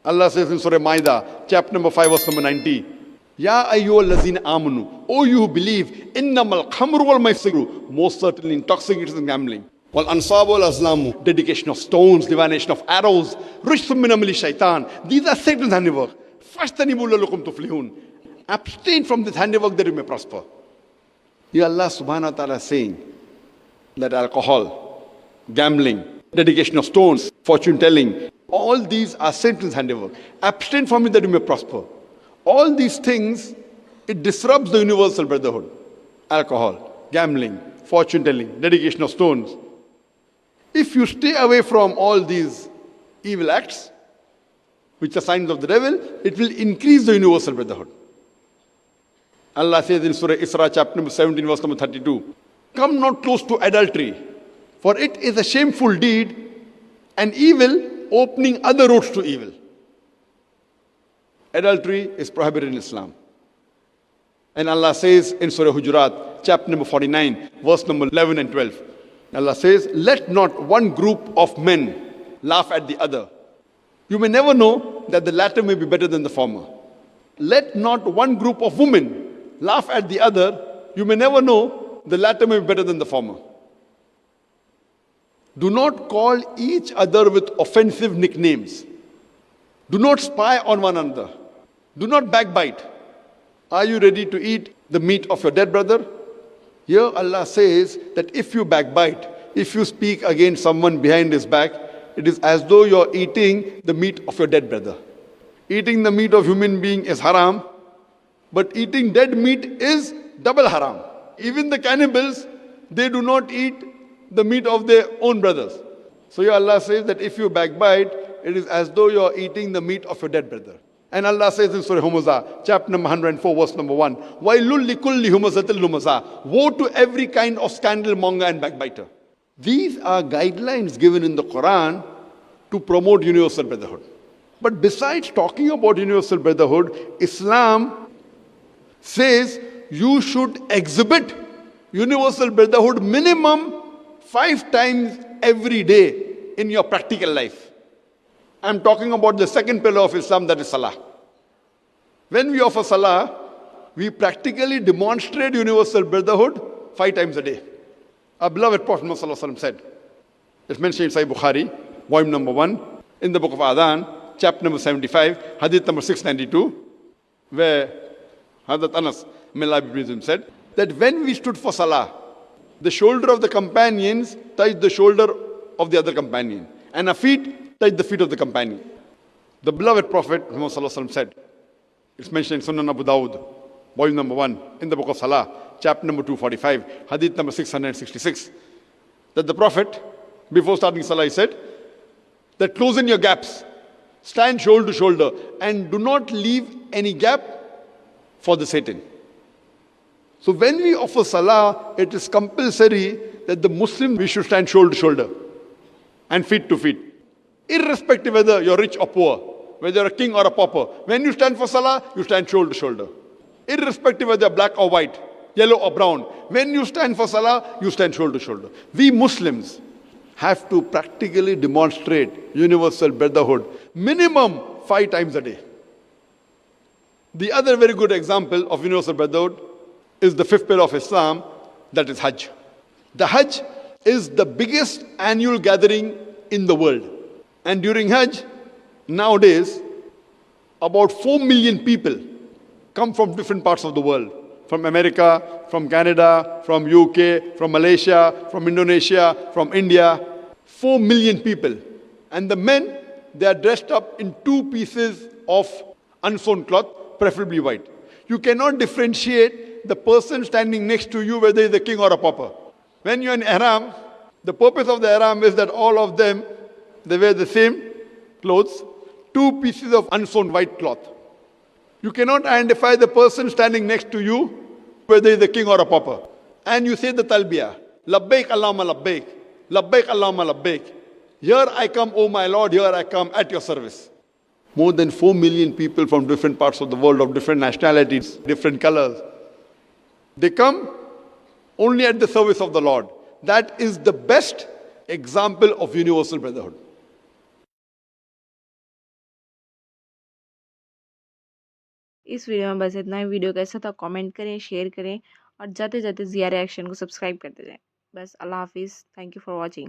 Allah says in Surah Maida, chapter number 5, verse number 90, Ya ayyuhal lazina amanu, O you who believe, innamal khamru wal maisiru, most certainly intoxicants and gambling. Wal ansabu wal azlamu, dedication of stones, divination of arrows, rishthum min amali shaitan. These are Satan's handiwork. Fashtanibu lalakum tuflihun. Abstain from this handiwork that you may prosper. Here Allah subhanahu wa ta'ala is saying that alcohol, gambling, dedication of stones, fortune telling, all these are Satan's handiwork. Abstain from it that you may prosper. All these things, it disrupts the universal brotherhood. Alcohol, gambling, fortune telling, dedication of stones. If you stay away from all these evil acts, which are signs of the devil, it will increase the universal brotherhood. Allah says in Surah Isra, chapter number 17, verse number 32, Come not close to adultery, for it is a shameful deed, and evil opening other roads to evil. Adultery is prohibited in Islam. And Allah says in Surah Hujurat, chapter number 49, verse number 11 and 12, Allah says, Let not one group of men laugh at the other. You may never know that the latter may be better than the former. Let not one group of women laugh at the other. You may never know the latter may be better than the former. Do not call each other with offensive nicknames. Do not spy on one another. Do not backbite. Are you ready to eat the meat of your dead brother? Here Allah says that if you backbite, if you speak against someone behind his back, it is as though you're eating the meat of your dead brother. Eating the meat of human being is haram, but eating dead meat is double haram. Even the cannibals, they do not eat the meat of their own brothers. So here Allah says that if you backbite, it is as though you are eating the meat of your dead brother. And Allah says in Surah Humazah, chapter number 104, verse number 1, وَيْلُلْ لِكُلِّ هُمَزَةٍ لُمَزَةٍ. Woe to every kind of scandal monger and backbiter. These are guidelines given in the Quran to promote universal brotherhood. But besides talking about universal brotherhood, Islam says you should exhibit universal brotherhood minimum 5 times every day in your practical life. I'm talking about the second pillar of Islam, that is Salah. When we offer Salah, we practically demonstrate universal brotherhood 5 times a day. Our beloved Prophet Muhammad said, it's mentioned in Sahih Bukhari, volume number 1, in the book of Adhan, chapter number 75, hadith number 692, where Hazrat Anas, may Allah be pleased with him, said that when we stood for Salah, the shoulder of the companions touched the shoulder of the other companion, and our feet touched the feet of the companion. The beloved Prophet Muhammad said, it's mentioned in Sunan Abu Dawud, volume number 1, in the book of Salah, chapter number 245, hadith number 666, that the Prophet, before starting Salah, he said that close in your gaps, stand shoulder to shoulder, and do not leave any gap for the Satan. So when we offer Salah, it is compulsory that the Muslim, we should stand shoulder to shoulder and feet to feet. Irrespective whether you're rich or poor, whether you're a king or a pauper, when you stand for Salah, you stand shoulder to shoulder. Irrespective whether you're black or white, yellow or brown, when you stand for Salah, you stand shoulder to shoulder. We Muslims have to practically demonstrate universal brotherhood minimum 5 times a day. The other very good example of universal brotherhood is the 5th pillar of Islam, that is Hajj. The Hajj is the biggest annual gathering in the world. And during Hajj, nowadays, about 4 million people come from different parts of the world. From America, from Canada, from UK, from Malaysia, from Indonesia, from India. 4 million people. And the men, they are dressed up in 2 pieces of unsewn cloth, preferably white. You cannot differentiate the person standing next to you whether he is a king or a pauper. When you are in ihram, the purpose of the ihram is that all of them, they wear the same clothes, 2 pieces of unsewn white cloth. You cannot identify the person standing next to you whether he is a king or a pauper. And you say the talbiyah, labbaik Allahumma labbaik, labbaik Allahumma labbaik. Here I come, O my Lord, here I come at your service. More than 4 million people from different parts of the world, of different nationalities, different colors. They come only at the service of the Lord. That is the best example of universal brotherhood. इस video में बस इतना ही। Video कैसा था comment करें, share करें और जाते जाते ज़िया रिएक्शन को सब्सक्राइब करते जाएं। बस अल्लाह हाफिज़। Thank you for watching.